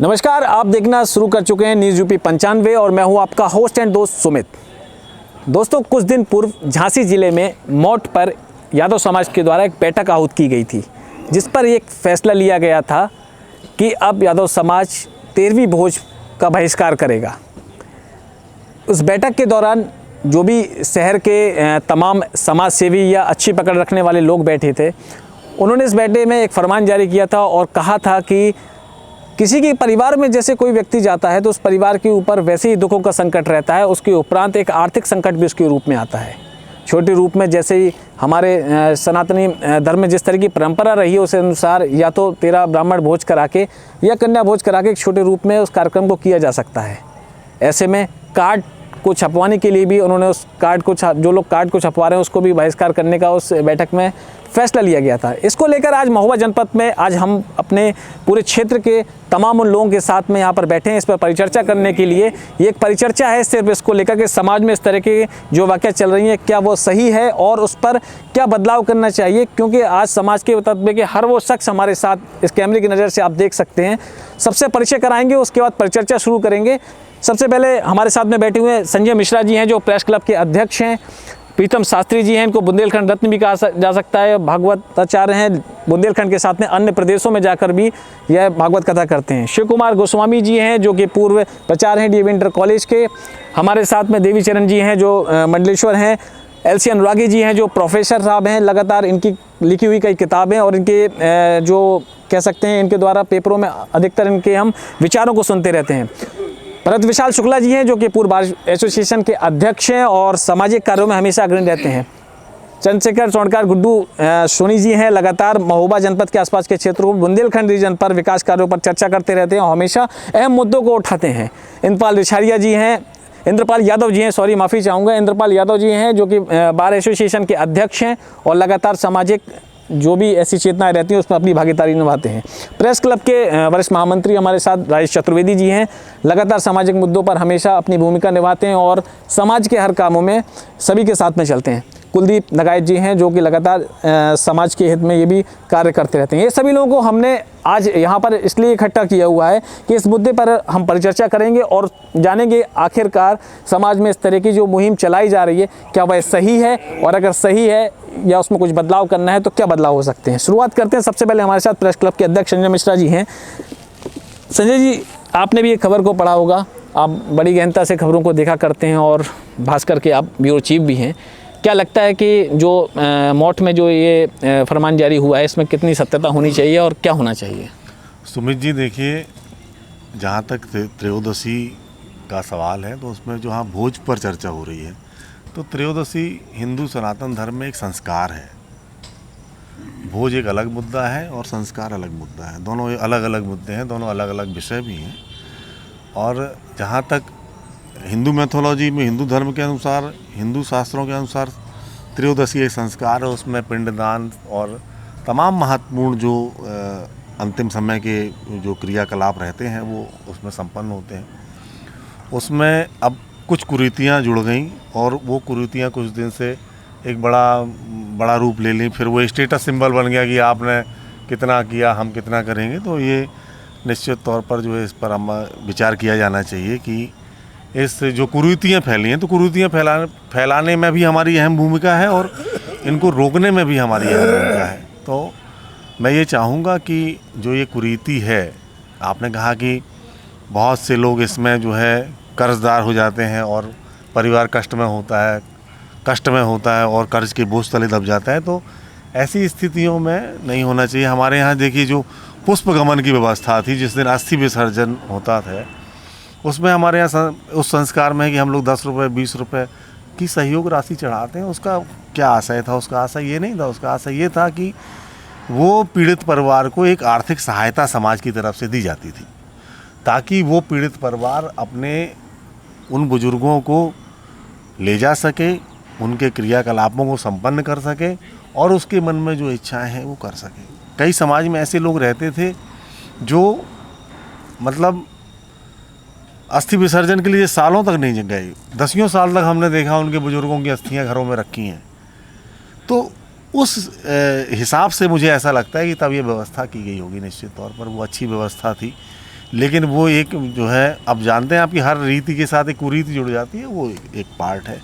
नमस्कार, आप देखना शुरू कर चुके हैं न्यूज़ यूपी 95 और मैं हूं आपका होस्ट एंड दोस्त सुमित। दोस्तों, कुछ दिन पूर्व झांसी जिले में मौट पर यादव समाज के द्वारा एक बैठक आहूत की गई थी, जिस पर एक फैसला लिया गया था कि अब यादव समाज 13वीं भोज का बहिष्कार करेगा। उस बैठक के दौरान जो भी शहर के तमाम समाज सेवी या अच्छी पकड़ रखने वाले लोग बैठे थे, उन्होंने इस बैठक में एक फरमान जारी किया था और कहा था कि किसी के परिवार में जैसे कोई व्यक्ति जाता है तो उस परिवार के ऊपर वैसे ही दुखों का संकट रहता है, उसके उपरांत एक आर्थिक संकट भी उसके रूप में आता है। छोटे रूप में जैसे ही हमारे सनातनी धर्म में जिस तरह की परंपरा रही है उस अनुसार या तो 13 ब्राह्मण भोज करा के या कन्या भोज करा के एक छोटे रूप में उस कार्यक्रम को किया जा सकता है। ऐसे में कार्ड को छपवाने के लिए भी उन्होंने उस कार्ड को जो लोग कार्ड को छपवा रहे हैं उसको भी बहिष्कार करने का उस बैठक में फैसला लिया गया था। इसको लेकर आज महोबा जनपद में आज हम अपने पूरे क्षेत्र के तमाम उन लोगों के साथ में यहाँ पर बैठे हैं इस पर परिचर्चा करने के लिए। ये एक परिचर्चा है सिर्फ इसको लेकर के समाज में इस तरह के जो वाक़या चल रही हैं क्या वो सही है और उस पर क्या बदलाव करना चाहिए, क्योंकि आज समाज के तबके के हर वो शख्स हमारे साथ इस कैमरे की नज़र से आप देख सकते हैं। सबसे परिचय कराएंगे, उसके बाद परिचर्चा शुरू करेंगे। सबसे पहले हमारे साथ में बैठे हुए संजय मिश्रा जी हैं जो प्रेस क्लब के अध्यक्ष हैं। प्रीतम शास्त्री जी हैं, इनको बुंदेलखंड रत्न भी कहा जा सकता है। भागवताचार्य हैं, बुंदेलखंड के साथ में अन्य प्रदेशों में जाकर भी यह भागवत कथा करते हैं। शिव कुमार गोस्वामी जी हैं जो कि पूर्व प्राचार्य हैं डीएवी इंटर कॉलेज के। हमारे साथ में देवी चरण जी हैं जो मंडलेश्वर हैं। एलसी अनुरागी जी हैं जो प्रोफेसर साहब हैं, लगातार इनकी लिखी हुई कई किताबें और इनके जो कह सकते हैं इनके द्वारा पेपरों में अधिकतर इनके हम विचारों को सुनते रहते हैं। भरत विशाल शुक्ला जी हैं जो कि पूर्व बार एसोसिएशन के अध्यक्ष हैं और सामाजिक कार्यों में हमेशा अग्रणी रहते हैं। चंद्रशेखर चौड़कार गुड्डू सोनी जी हैं, लगातार महोबा जनपद के आसपास के क्षेत्रों बुंदेलखंड रीजन पर विकास कार्यों पर चर्चा करते रहते हैं और हमेशा अहम मुद्दों को उठाते हैं। इंद्रपाल रिछारिया जी हैं, इंद्रपाल यादव जी हैं, सॉरी माफ़ी चाहूँगा, इंद्रपाल यादव जी हैं जो कि बार एसोसिएशन के अध्यक्ष हैं और लगातार सामाजिक जो भी ऐसी चेतनाएं रहती हैं उसमें अपनी भागीदारी निभाते हैं। प्रेस क्लब के वरिष्ठ महामंत्री हमारे साथ राजेश चतुर्वेदी जी हैं, लगातार सामाजिक मुद्दों पर हमेशा अपनी भूमिका निभाते हैं और समाज के हर कामों में सभी के साथ में चलते हैं। कुलदीप नगायत जी हैं जो कि लगातार समाज के हित में ये भी कार्य करते रहते हैं। ये सभी लोगों को हमने आज यहाँ पर इसलिए इकट्ठा किया हुआ है कि इस मुद्दे पर हम परिचर्चा करेंगे और जानेंगे आखिरकार समाज में इस तरह की जो मुहिम चलाई जा रही है क्या वह सही है, और अगर सही है या उसमें कुछ बदलाव करना है तो क्या बदलाव हो सकते हैं। शुरुआत करते हैं। सबसे पहले हमारे साथ प्रेस क्लब के अध्यक्ष संजय मिश्रा जी हैं। संजय जी, आपने भी एक खबर को पढ़ा होगा, आप बड़ी गहनता से खबरों को देखा करते हैं और भास्कर के आप ब्यूरो चीफ भी हैं। क्या लगता है कि जो मौट में जो ये फरमान जारी हुआ है इसमें कितनी सत्यता होनी चाहिए और क्या होना चाहिए? सुमित जी, देखिए, जहाँ तक त्रयोदशी का सवाल है तो उसमें जो हाँ भोज पर चर्चा हो रही है, तो त्रयोदशी हिंदू सनातन धर्म में एक संस्कार है। भोज एक अलग मुद्दा है और संस्कार अलग मुद्दा है, दोनों अलग अलग मुद्दे हैं, दोनों अलग अलग विषय भी हैं। और जहाँ तक हिंदू मैथोलॉजी में, हिंदू धर्म के अनुसार, हिंदू शास्त्रों के अनुसार त्रयोदशी एक संस्कार है, उसमें पिंडदान और तमाम महत्वपूर्ण जो अंतिम समय के जो क्रियाकलाप रहते हैं वो उसमें संपन्न होते हैं। उसमें अब कुछ कुरीतियाँ जुड़ गई और वो कुरीतियाँ कुछ दिन से एक बड़ा रूप ले ली। फिर वो स्टेटस सिंबल बन गया कि आपने कितना किया, हम कितना करेंगे। तो ये निश्चित तौर पर जो है इस पर हम विचार किया जाना चाहिए कि इस जो कुरीतियाँ फैली हैं तो कुरीतियाँ फैलाने में भी हमारी अहम भूमिका है और इनको रोकने में भी हमारी अहम भूमिका है। तो मैं ये चाहूँगा कि जो ये कुरीति है, आपने कहा कि बहुत से लोग इसमें जो है कर्जदार हो जाते हैं और परिवार कष्ट में होता है और कर्ज के बोझ तले दब जाता है, तो ऐसी स्थितियों में नहीं होना चाहिए। हमारे यहाँ देखिए जो पुष्प गमन की व्यवस्था थी, जिस दिन अस्थि विसर्जन होता था, उसमें हमारे यहाँ उस संस्कार में है कि हम लोग 10 रुपये 20 रुपये की सहयोग राशि चढ़ाते हैं। उसका क्या आशय था? उसका आशय ये नहीं था, उसका आशय ये था कि वो पीड़ित परिवार को एक आर्थिक सहायता समाज की तरफ से दी जाती थी, ताकि वो पीड़ित परिवार अपने उन बुजुर्गों को ले जा सके, उनके क्रियाकलापों को संपन्न कर सके और उसके मन में जो इच्छाएं हैं वो कर सके। कई समाज में ऐसे लोग रहते थे जो मतलब अस्थि विसर्जन के लिए सालों तक नहीं गए, 10 साल तक हमने देखा उनके बुजुर्गों की अस्थियां घरों में रखी हैं। तो उस हिसाब से मुझे ऐसा लगता है कि तब ये व्यवस्था की गई होगी। निश्चित तौर पर वो अच्छी व्यवस्था थी, लेकिन वो एक जो है, अब जानते हैं आपकी हर रीति के साथ एक कुरीति जुड़ जाती है, वो एक पार्ट है।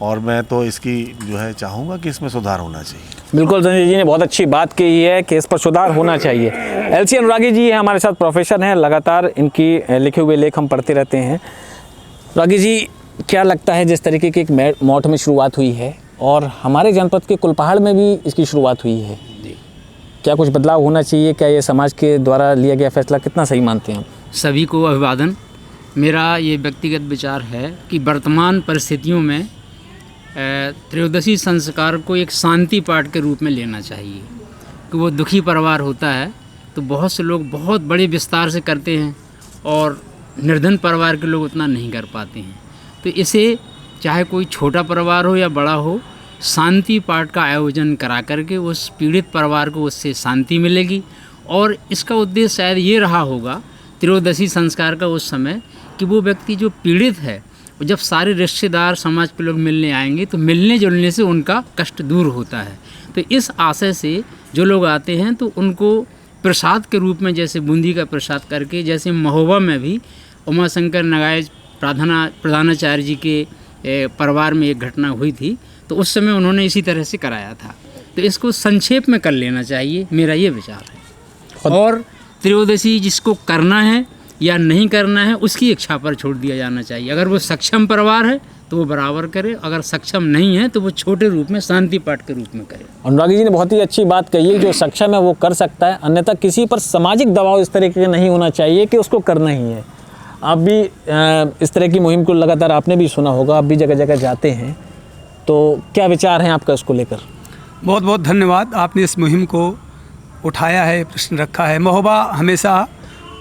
और मैं तो इसकी जो है चाहूँगा कि इसमें सुधार होना चाहिए। बिल्कुल, संजय जी ने बहुत अच्छी बात कही है कि इस पर सुधार होना चाहिए। एलसी अनुरागी जी हैं हमारे साथ, प्रोफेसर हैं, लगातार इनकी लिखे हुए लेख हम पढ़ते रहते हैं। अनुरागी जी, क्या लगता है जिस तरीके की एक मॉठ में शुरुआत हुई है और हमारे जनपद के कुलपहाड़ में भी इसकी शुरुआत हुई है, क्या कुछ बदलाव होना चाहिए? क्या ये समाज के द्वारा लिया गया फैसला कितना सही मानते हैं आप? सभी को अभिवादन। मेरा ये व्यक्तिगत विचार है कि वर्तमान परिस्थितियों में त्रयोदशी संस्कार को एक शांति पाठ के रूप में लेना चाहिए। कि वो दुखी परिवार होता है तो बहुत से लोग बहुत बड़े विस्तार से करते हैं और निर्धन परिवार के लोग उतना नहीं कर पाते हैं। तो इसे चाहे कोई छोटा परिवार हो या बड़ा हो, शांति पाठ का आयोजन करा करके उस पीड़ित परिवार को उससे शांति मिलेगी। और इसका उद्देश्य शायद ये रहा होगा त्रयोदशी संस्कार का उस समय कि वो व्यक्ति जो पीड़ित है, जब सारे रिश्तेदार समाज के लोग मिलने आएंगे तो मिलने जुलने से उनका कष्ट दूर होता है। तो इस आशय से जो लोग आते हैं तो उनको प्रसाद के रूप में, जैसे बूंदी का प्रसाद करके, जैसे महोबा में भी उमाशंकर नगाय प्रधानाचार्य जी के परिवार में एक घटना हुई थी, तो उस समय उन्होंने इसी तरह से कराया था। तो इसको संक्षेप में कर लेना चाहिए, मेरा ये विचार है। और त्रयोदशी जिसको करना है या नहीं करना है उसकी इच्छा पर छोड़ दिया जाना चाहिए। अगर वो सक्षम परिवार है तो वो बराबर करे, अगर सक्षम नहीं है तो वो छोटे रूप में शांति पाठ के रूप में करे। अनुरागी जी ने बहुत ही अच्छी बात कही है, जो सक्षम है वो कर सकता है, अन्यथा किसी पर सामाजिक दबाव इस तरीके का नहीं होना चाहिए कि उसको करना ही है। आप भी इस तरह की मुहिम को लगातार आपने भी सुना होगा, आप भी जगह जगह जाते हैं, तो क्या विचार हैं आपका इसको लेकर? बहुत बहुत धन्यवाद, आपने इस मुहिम को उठाया है, प्रश्न रखा है। महोबा हमेशा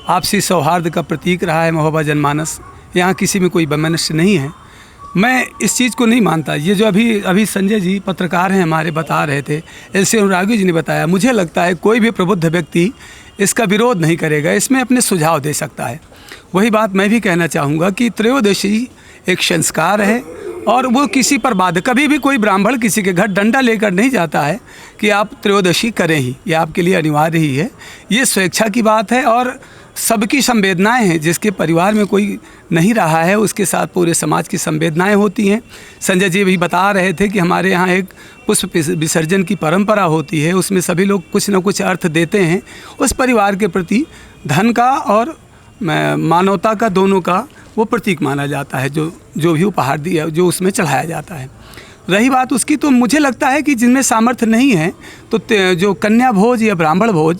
आपसी सौहार्द का प्रतीक रहा है। महोबा जनमानस, यहाँ किसी में कोई वैमनस्य नहीं है। मैं इस चीज़ को नहीं मानता। ये जो अभी संजय जी पत्रकार हैं हमारे बता रहे थे, एलसी अनुरागी जी ने बताया, मुझे लगता है कोई भी प्रबुद्ध व्यक्ति इसका विरोध नहीं करेगा, इसमें अपने सुझाव दे सकता है। वही बात मैं भी कहना चाहूँगा कि त्रयोदशी एक संस्कार है और वो किसी पर बाध्य, कभी भी कोई ब्राह्मण किसी के घर डंडा लेकर नहीं जाता है कि आप त्रयोदशी करें ही, ये आपके लिए अनिवार्य ही है। ये स्वेच्छा की बात है और सबकी संवेदनाएं हैं। जिसके परिवार में कोई नहीं रहा है उसके साथ पूरे समाज की संवेदनाएं होती हैं। संजय जी भी बता रहे थे कि हमारे यहाँ एक पुष्प विसर्जन की परंपरा होती है, उसमें सभी लोग कुछ न कुछ अर्थ देते हैं उस परिवार के प्रति। धन का और मानवता का, दोनों का वो प्रतीक माना जाता है, जो भी उपहार दिया जो उसमें चढ़ाया जाता है। रही बात उसकी, तो मुझे लगता है कि जिनमें सामर्थ्य नहीं है तो जो कन्या भोज या ब्राह्मण भोज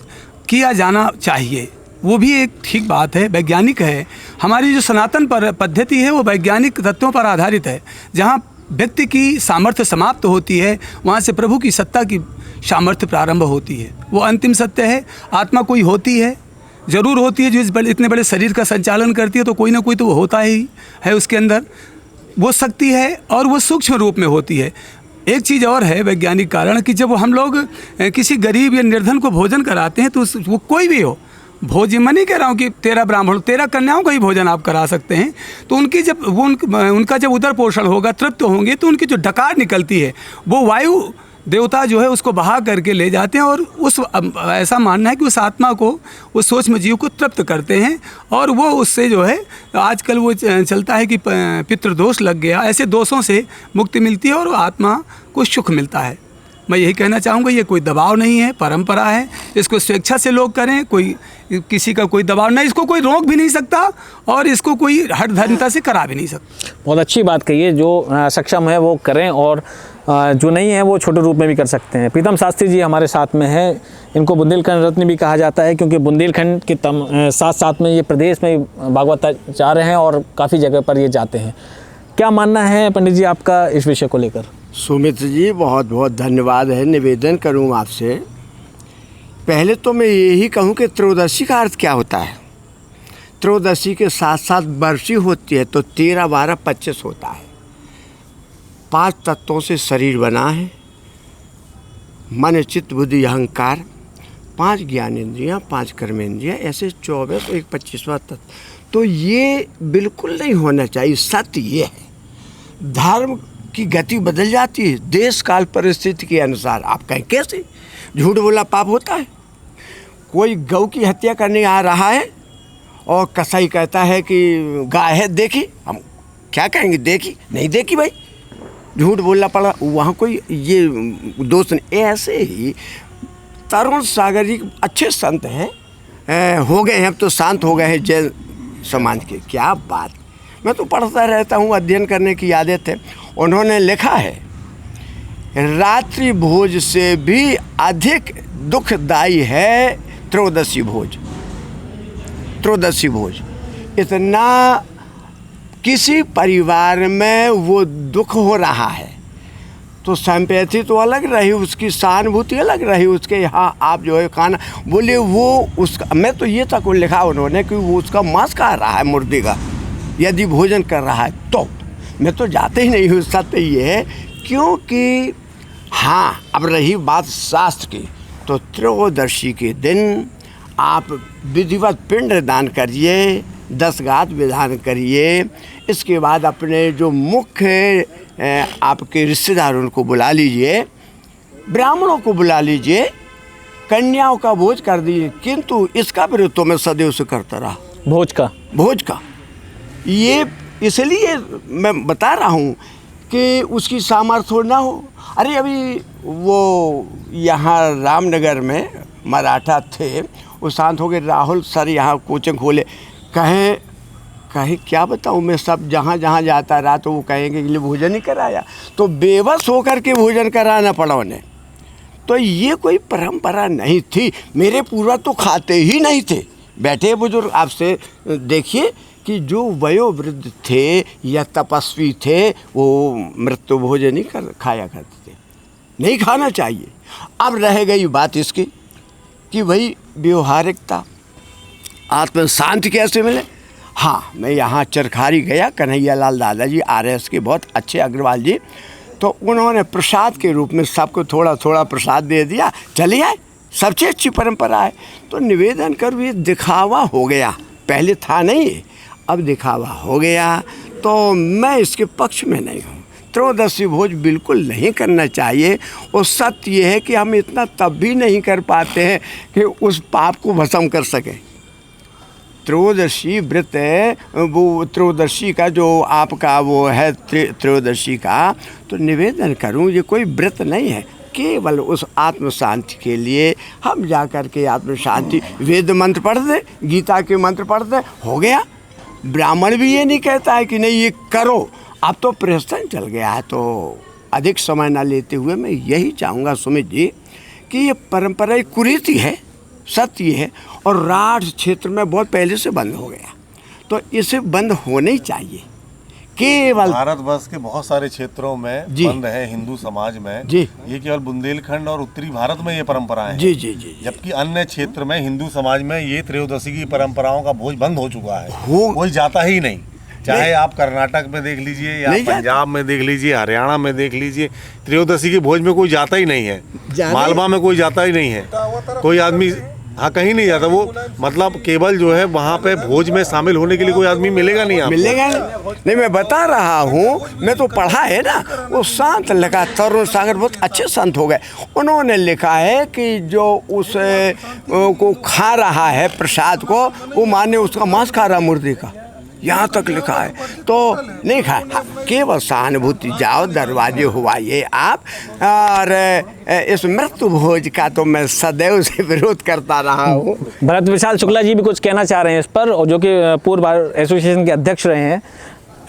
किया जाना चाहिए, वो भी एक ठीक बात है, वैज्ञानिक है। हमारी जो सनातन पद्धति है वो वैज्ञानिक तत्वों पर आधारित है। जहाँ व्यक्ति की सामर्थ्य समाप्त होती है वहाँ से प्रभु की सत्ता की सामर्थ्य प्रारंभ होती है। वो अंतिम सत्य है। आत्मा कोई होती है, ज़रूर होती है, जो इतने बड़े शरीर का संचालन करती है, तो कोई ना कोई तो वो होता ही है उसके अंदर, वो शक्ति है और वो सूक्ष्म रूप में होती है। एक चीज़ और है वैज्ञानिक कारण कि जब हम लोग किसी गरीब या निर्धन को भोजन कराते हैं तो वो कोई भी हो, भोज मैं नहीं कह रहा हूँ कि 13 ब्राह्मण 13 कन्याओं का ही भोजन आप करा सकते हैं, तो उनकी जब वो उनका जब उदर पोषण होगा, तृप्त होंगे, तो उनकी जो डकार निकलती है वो वायु देवता जो है उसको बहा करके ले जाते हैं और उस ऐसा मानना है कि उस आत्मा को, उस सूक्ष्म जीव को तृप्त करते हैं और वो उससे जो है आजकल वो चलता है कि पितृदोष लग गया, ऐसे दोषों से मुक्ति मिलती है और आत्मा को सुख मिलता है। मैं यही कहना चाहूँगा, ये कोई दबाव नहीं है, परंपरा है, इसको स्वेच्छा से लोग करें, कोई किसी का कोई दबाव नहीं, इसको कोई रोक भी नहीं सकता और इसको कोई हठधर्मिता से करा भी नहीं सकता। बहुत अच्छी बात कही है, जो सक्षम है वो करें और जो नहीं है वो छोटे रूप में भी कर सकते हैं। प्रीतम शास्त्री जी हमारे साथ में है, इनको बुंदेलखंड रत्न भी कहा जाता है क्योंकि बुंदेलखंड के साथ साथ में ये प्रदेश में भागवताचार्य हैं और काफ़ी जगह पर ये जाते हैं। क्या मानना है पंडित जी आपका इस विषय को लेकर? सुमित जी बहुत बहुत धन्यवाद है। निवेदन करूं आपसे, पहले तो मैं यही कहूं कि त्रयोदशी का अर्थ क्या होता है। त्रयोदशी के साथ साथ वर्षी होती है तो 13, 12, 25 होता है। 5 तत्वों से शरीर बना है, मन, चित्त, बुद्धि, अहंकार, 5 ज्ञानेंद्रियाँ, 5 कर्मेंद्रियाँ, ऐसे 24 और एक 25वां तत्व। तो ये बिल्कुल नहीं होना चाहिए। सत्य ये है, धर्म की गति बदल जाती है देश काल परिस्थिति के अनुसार। आप कहें कैसे? झूठ बोला पाप होता है? कोई गौ की हत्या करने आ रहा है और कसाई कहता है कि गाय है, देखी, हम क्या कहेंगे, देखी नहीं देखी भाई, झूठ बोलना पड़ा। वहाँ कोई ये दोस्त नहीं। ऐसे ही तरुण सागर जी अच्छे संत हैं, हो गए हैं, अब तो शांत हो गए हैं जैन समाज के। क्या बात, मैं तो पढ़ता रहता हूँ, अध्ययन करने की आदत है। उन्होंने लिखा है, रात्रि भोज से भी अधिक दुखदायी है त्रयोदशी भोज। त्रयोदशी भोज इतना किसी परिवार में वो दुख हो रहा है तो सिंपैथी तो अलग रही, उसकी सहानुभूति अलग रही। उसके यहाँ आप जो है खाना बोले वो उसका, मैं तो ये तक लिखा उन्होंने कि वो उसका मांस खा रहा है मुर्दे का, यदि भोजन कर रहा है तो। मैं तो जाते ही नहीं हूँ, सत्य ये है। क्योंकि हाँ, अब रही बात शास्त्र की, तो त्रयोदशी के दिन आप विधिवत पिंड दान करिए, 10 गात विधान करिए। इसके बाद अपने जो मुख्य आपके रिश्तेदार उनको बुला लीजिए, ब्राह्मणों को बुला लीजिए, कन्याओं का भोज कर दीजिए। किंतु इसका विरोध तो मैं सदैव से करता रहा, भोज का। ये इसलिए मैं बता रहा हूँ कि उसकी सामर्थ्य ना हो। अरे अभी वो यहाँ रामनगर में मराठा थे, वो शांत हो गए, राहुल सर यहाँ कोचिंग खोले, कहे क्या बताऊँ मैं, सब जहाँ जहाँ जाता रहा तो वो कहेंगे कि भोजन ही कराया, तो बेबस होकर के भोजन कराना पड़ा उन्हें। तो ये कोई परंपरा नहीं थी, मेरे पूर्वज तो खाते ही नहीं थे। बैठे बुजुर्ग आपसे देखिए कि जो वयोवृद्ध थे या तपस्वी थे वो मृत्यु भोजन ही खाया करते थे, नहीं खाना चाहिए। अब रह गई बात इसकी कि भाई व्यवहारिकता, आत्म शांति कैसे मिले। हाँ, मैं यहाँ चरखारी गया, कन्हैया लाल दादाजी RS के बहुत अच्छे अग्रवाल जी, तो उन्होंने प्रसाद के रूप में सबको थोड़ा थोड़ा प्रसाद दे दिया, चले आए। सबसे अच्छी परंपरा है। तो निवेदन करूँ, ये दिखावा हो गया, पहले था नहीं, अब दिखावा हो गया, तो मैं इसके पक्ष में नहीं हूँ। त्रयोदशी भोज बिल्कुल नहीं करना चाहिए। और सत्य ये है कि हम इतना तब भी नहीं कर पाते हैं कि उस पाप को भस्म कर सकें। त्रयोदशी व्रत, वो त्रयोदशी का जो आपका वो है त्रयोदशी का, तो निवेदन करूं ये कोई व्रत नहीं है, केवल उस आत्म शांति के लिए हम जा कर के आत्म शांति, वेद मंत्र पढ़ दे, गीता के मंत्र पढ़ दे, हो गया। ब्राह्मण भी ये नहीं कहता है कि नहीं ये करो। अब तो प्रश्न चल गया है, तो अधिक समय ना लेते हुए मैं यही चाहूँगा सुमित जी कि ये परंपरा एक कुरीति है, सत्य ये है, और राठ क्षेत्र में बहुत पहले से बंद हो गया, तो इसे बंद होना ही चाहिए। केवल भारतवर्ष के बहुत सारे क्षेत्रों में बंद है, हिंदू समाज में जी, ये केवल बुंदेलखंड और उत्तरी भारत में ये परंपराएं हैं। जी जी जी। जबकि अन्य क्षेत्र में हिंदू समाज में ये त्रयोदशी की परंपराओं का भोज बंद हो चुका है, कोई जाता ही नहीं। चाहे आप कर्नाटक में देख लीजिए या पंजाब में देख लीजिए, हरियाणा में देख लीजिए, त्रयोदशी के भोज में कोई जाता ही नहीं है। मालवा में कोई जाता ही नहीं है, कोई आदमी हाँ कहीं नहीं जाता। वो मतलब केवल जो है वहाँ पे भोज में शामिल होने के लिए कोई आदमी मिलेगा नहीं, मिलेगा नहीं। मैं बता रहा हूँ, मैं तो पढ़ा है ना, वो संत लगा, तरुण सागर बहुत अच्छे संत हो गए। उन्होंने लिखा है कि जो उस को खा रहा है प्रसाद को, वो माने उसका मांस खा रहा मुर्दे का, यहाँ तक लिखा है, तो नहीं खाए। हाँ, केवल सहानुभूति, जाओ दरवाजे हुआइए आप। और इस मृत्यु भोज का तो मैं सदैव से विरोध करता रहा हूँ। भरत विशाल शुक्ला जी भी कुछ कहना चाह रहे हैं इस पर, और जो कि पूर्व एसोसिएशन के अध्यक्ष रहे हैं।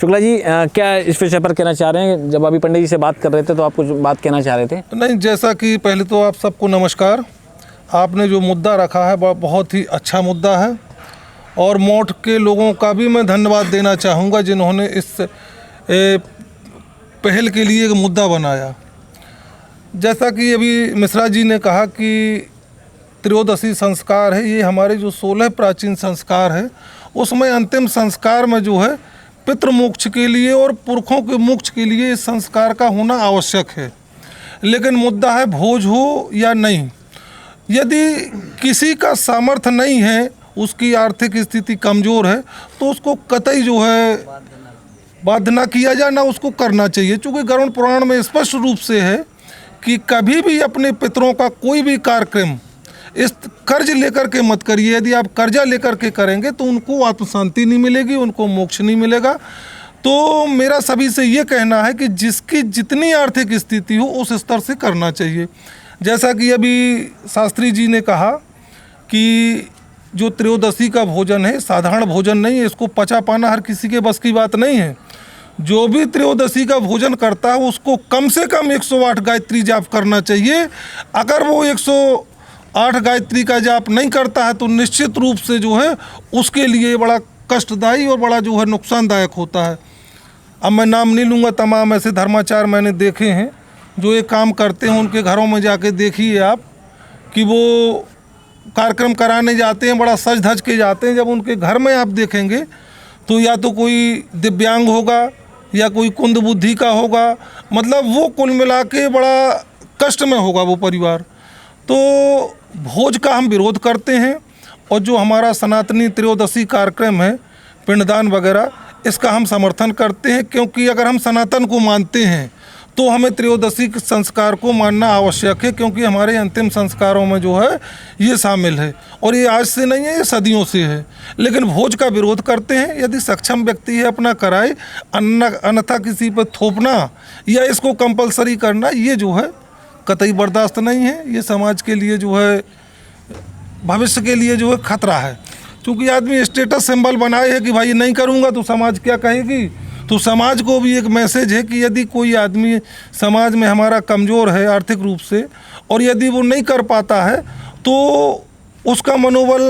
शुक्ला जी क्या इस विषय पर कहना चाह रहे हैं? जब अभी पंडित जी से बात कर रहे थे तो आप कुछ बात कहना चाह रहे थे? नहीं, जैसा कि पहले तो आप सबको नमस्कार। आपने जो मुद्दा रखा है बहुत ही अच्छा मुद्दा है, और मौठ के लोगों का भी मैं धन्यवाद देना चाहूँगा जिन्होंने इस पहल के लिए एक मुद्दा बनाया। जैसा कि अभी मिश्रा जी ने कहा कि त्रयोदशी संस्कार है, ये हमारे जो 16 प्राचीन संस्कार है उसमें अंतिम संस्कार में जो है पितृमोक्ष के लिए और पुरखों के मोक्ष के लिए इस संस्कार का होना आवश्यक है। लेकिन मुद्दा है भोज हो या नहीं। यदि किसी का सामर्थ्य नहीं है, उसकी आर्थिक स्थिति कमज़ोर है, तो उसको कतई जो है बाध्य ना किया जाए, ना उसको करना चाहिए। चूँकि गरुड़ पुराण में स्पष्ट रूप से है कि कभी भी अपने पितरों का कोई भी कार्यक्रम इस कर्ज लेकर के मत करिए। यदि आप कर्जा लेकर के करेंगे तो उनको आत्म शांति नहीं मिलेगी, उनको मोक्ष नहीं मिलेगा। तो मेरा सभी से ये कहना है कि जिसकी जितनी आर्थिक स्थिति हो उस स्तर से करना चाहिए। जैसा कि अभी शास्त्री जी ने कहा कि जो त्रयोदशी का भोजन है साधारण भोजन नहीं है, इसको पचा पाना हर किसी के बस की बात नहीं है। जो भी त्रयोदशी का भोजन करता है उसको कम से कम 108 गायत्री जाप करना चाहिए। अगर वो 108 गायत्री का जाप नहीं करता है तो निश्चित रूप से जो है उसके लिए बड़ा कष्टदायी और बड़ा जो है नुकसानदायक होता है। अब मैं नाम नहीं लूँगा, तमाम ऐसे धर्माचार्य मैंने देखे हैं जो ये काम करते हैं। उनके घरों में जाके देखिए आप कि वो कार्यक्रम कराने जाते हैं, बड़ा सज धज के जाते हैं। जब उनके घर में आप देखेंगे तो या तो कोई दिव्यांग होगा या कोई कुंद बुद्धि का होगा, मतलब वो कुल मिला के बड़ा कष्ट में होगा वो परिवार। तो भोज का हम विरोध करते हैं और जो हमारा सनातनी त्रयोदशी कार्यक्रम है पिंडदान वगैरह, इसका हम समर्थन करते हैं। क्योंकि अगर हम सनातन को मानते हैं तो हमें त्रयोदशी संस्कार को मानना आवश्यक है, क्योंकि हमारे अंतिम संस्कारों में जो है ये शामिल है। और ये आज से नहीं है, ये सदियों से है। लेकिन भोज का विरोध करते हैं। यदि सक्षम व्यक्ति है अपना कराए, अन्यथा किसी पर थोपना या इसको कंपलसरी करना ये जो है कतई बर्दाश्त नहीं है। ये समाज के लिए जो है भविष्य के लिए जो है खतरा है। क्योंकि आदमी स्टेटस सिंबल बनाए है कि भाई नहीं करूँगा तो समाज क्या कहेगी। तो समाज को भी एक मैसेज है कि यदि कोई आदमी समाज में हमारा कमज़ोर है आर्थिक रूप से और यदि वो नहीं कर पाता है तो उसका मनोबल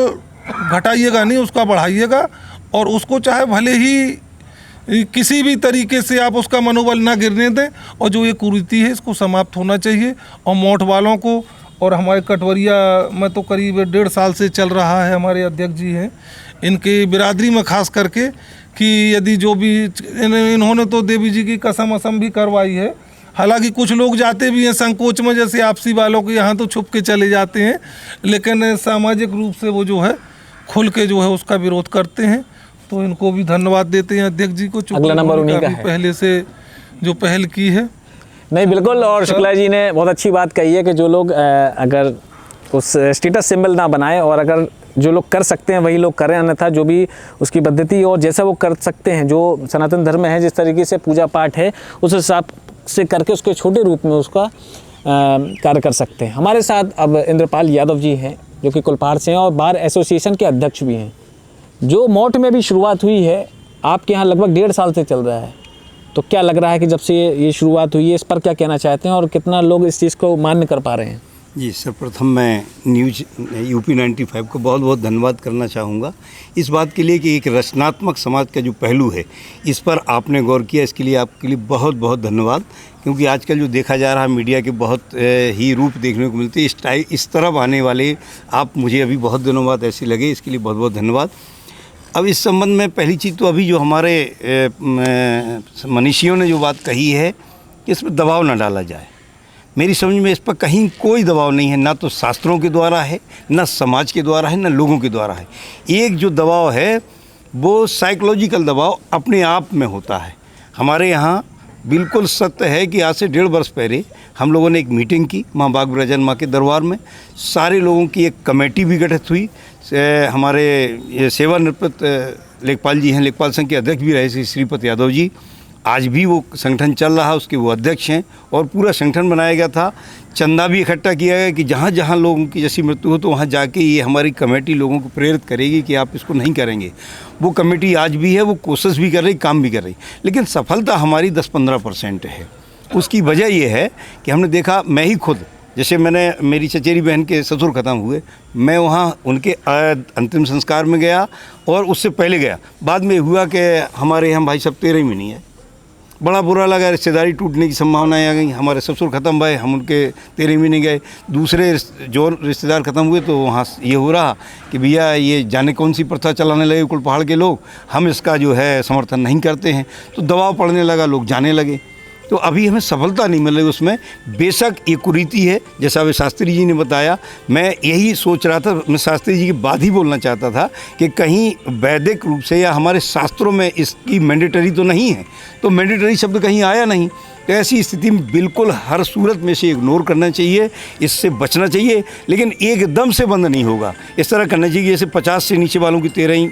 घटाइएगा नहीं, उसका बढ़ाइएगा। और उसको चाहे भले ही किसी भी तरीके से आप उसका मनोबल ना गिरने दें। और जो ये कुरीति है इसको समाप्त होना चाहिए। और मौठ वालों को और हमारे कटवरिया में तो करीब 1.5 साल से चल रहा है, हमारे अध्यक्ष जी हैं, इनके बिरादरी में खास करके कि यदि जो भी इन्होंने तो देवी जी की कसम असम भी करवाई है। हालांकि कुछ लोग जाते भी हैं संकोच में, जैसे आपसी वालों के यहाँ तो छुप के चले जाते हैं, लेकिन सामाजिक रूप से वो जो है खुल के जो है उसका विरोध करते हैं। तो इनको भी धन्यवाद देते हैं अध्यक्ष जी को, अगला नंबर उन्हीं का है, पहले से जो पहल की है। नहीं बिल्कुल, और शुक्ला जी ने बहुत अच्छी बात कही है कि जो लोग अगर उस स्टेटस सिंबल ना बनाए और अगर जो लोग कर सकते हैं वही लोग करें, अन्यथा जो भी उसकी पद्धति और जैसा वो कर सकते हैं, जो सनातन धर्म है जिस तरीके से पूजा पाठ है उस हिसाब से करके उसके छोटे रूप में उसका कार्य कर सकते हैं। हमारे साथ अब इंद्रपाल यादव जी हैं जो कि कुलपहाड़ से हैं और बार एसोसिएशन के अध्यक्ष भी हैं। जो मौठ में भी शुरुआत हुई है आपके यहाँ लगभग 1.5 साल से चल रहा है, तो क्या लग रहा है कि जब से ये शुरुआत हुई है इस पर क्या कहना चाहते हैं और कितना लोग इस चीज़ को मान्य कर पा रहे हैं? जी, सर्वप्रथम मैं न्यूज यूपी 95 को बहुत बहुत धन्यवाद करना चाहूँगा इस बात के लिए कि एक रचनात्मक समाज का जो पहलू है इस पर आपने गौर किया, इसके लिए आपके लिए बहुत बहुत धन्यवाद। क्योंकि आजकल जो देखा जा रहा है मीडिया के बहुत ही रूप देखने को मिलते हैं, इस तरफ आने वाले आप मुझे अभी बहुत दिनों बाद ऐसे लगे, इसके लिए बहुत बहुत धन्यवाद। अब इस संबंध में पहली चीज़ तो अभी जो हमारे मनीषियों ने जो बात कही है कि इस पर दबाव ना डाला जाए, मेरी समझ में इस पर कहीं कोई दबाव नहीं है, ना तो शास्त्रों के द्वारा है, ना समाज के द्वारा है, ना लोगों के द्वारा है। एक जो दबाव है वो साइकोलॉजिकल दबाव अपने आप में होता है। हमारे यहाँ बिल्कुल सत्य है कि आज से 1.5 वर्ष पहले हम लोगों ने एक मीटिंग की माँ बाग विराजन माँ के दरबार में। सारे लोगों की एक कमेटी भी गठित हुई। हमारे ये सेवानिवृत्त लेखपाल जी हैं, लेखपाल संघ के अध्यक्ष भी रहे थे श्रीपत यादव जी, आज भी वो संगठन चल रहा है, उसके वो अध्यक्ष हैं। और पूरा संगठन बनाया गया था, चंदा भी इकट्ठा किया गया कि जहाँ जहाँ लोगों की जैसी मृत्यु हो तो वहाँ जाके ये हमारी कमेटी लोगों को प्रेरित करेगी कि आप इसको नहीं करेंगे। वो कमेटी आज भी है, वो कोशिश भी कर रही, काम भी कर रही, लेकिन सफलता हमारी 10-15% है। उसकी वजह ये है कि हमने देखा, मैं ही खुद, जैसे मैंने मेरी चचेरी बहन के ससुर ख़त्म हुए, मैं वहाँ उनके अंतिम संस्कार में गया और उससे पहले गया। बाद में हुआ कि हमारे यहाँ भाई साहब 13 महीने है, बड़ा बुरा लगा, रिश्तेदारी टूटने की संभावनाएं आ गई। हमारे ससुर ख़त्म भए, हम उनके 13 महीने गए, दूसरे जो रिश्तेदार ख़त्म हुए तो वहाँ ये हो रहा कि भैया ये जाने कौन सी प्रथा चलाने लगे कुलपहाड़ के लोग, हम इसका जो है समर्थन नहीं करते हैं। तो दबाव पड़ने लगा, लोग जाने लगे। तो अभी हमें सफलता नहीं मिल रही उसमें। बेशक ये कुरीति है, जैसा अभी शास्त्री जी ने बताया। मैं यही सोच रहा था, मैं शास्त्री जी की बात ही बोलना चाहता था कि कहीं वैदिक रूप से या हमारे शास्त्रों में इसकी मैंडेटरी तो नहीं है, तो मैंडेटरी शब्द कहीं आया नहीं। तो ऐसी स्थिति में बिल्कुल हर सूरत में से इग्नोर करना चाहिए, इससे बचना चाहिए, लेकिन एकदम से बंद नहीं होगा। इस तरह करना चाहिए जैसे 50 से नीचे वालों की 13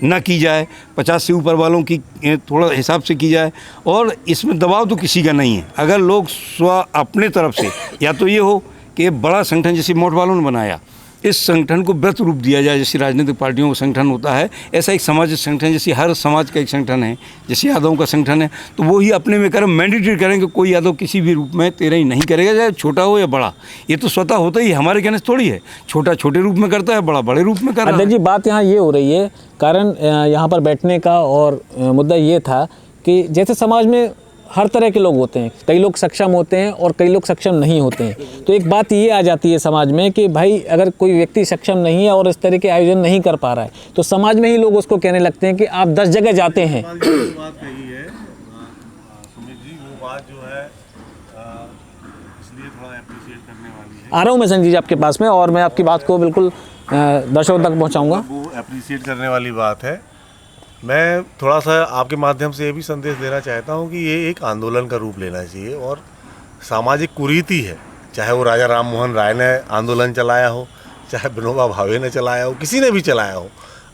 ना की जाए, 50 से ऊपर वालों की थोड़ा हिसाब से की जाए। और इसमें दबाव तो किसी का नहीं है। अगर लोग अपने तरफ से, या तो ये हो कि बड़ा संगठन जैसे मोट वालों ने बनाया, इस संगठन को व्रत रूप दिया जाए, जैसे राजनीतिक पार्टियों का संगठन होता है, ऐसा एक सामाजिक संगठन, जैसे हर समाज का एक संगठन है, जैसे यादवों का संगठन है, तो वो ही अपने में करें, मैंडेटरी करें कि कोई यादव किसी भी रूप में 13 नहीं करेगा, चाहे छोटा हो या बड़ा। ये तो स्वतः होता ही, हमारे कहने से थोड़ी है। छोटा छोटे रूप में करता है, बड़ा बड़े रूप में कर रहा है। अध्यक्ष जी, बात यहाँ ये हो रही है, कारण यहाँ पर बैठने का और मुद्दा ये था कि जैसे समाज में हर तरह के लोग होते हैं, कई लोग सक्षम होते हैं और कई लोग सक्षम नहीं होते हैं। तो एक बात ये आ जाती है समाज में कि भाई अगर कोई व्यक्ति सक्षम नहीं है और इस तरह के आयोजन नहीं कर पा रहा है, तो समाज में ही लोग उसको कहने लगते हैं कि आप 10 जगह जाते हैं। बात कही है सुमित जी, वो बात जो है इसलिए थोड़ा अप्रिशिएट करने वाली है। आ रहा हूँ मैं संजय जी आपके पास में, और मैं आपकी बात को बिल्कुल दर्शकों तक पहुँचाऊँगा। वो अप्रिशिएट करने वाली बात है। मैं थोड़ा सा आपके माध्यम से ये भी संदेश देना चाहता हूँ कि ये एक आंदोलन का रूप लेना चाहिए और सामाजिक कुरीति है। चाहे वो राजा राम मोहन राय ने आंदोलन चलाया हो, चाहे विनोबा भावे ने चलाया हो, किसी ने भी चलाया हो,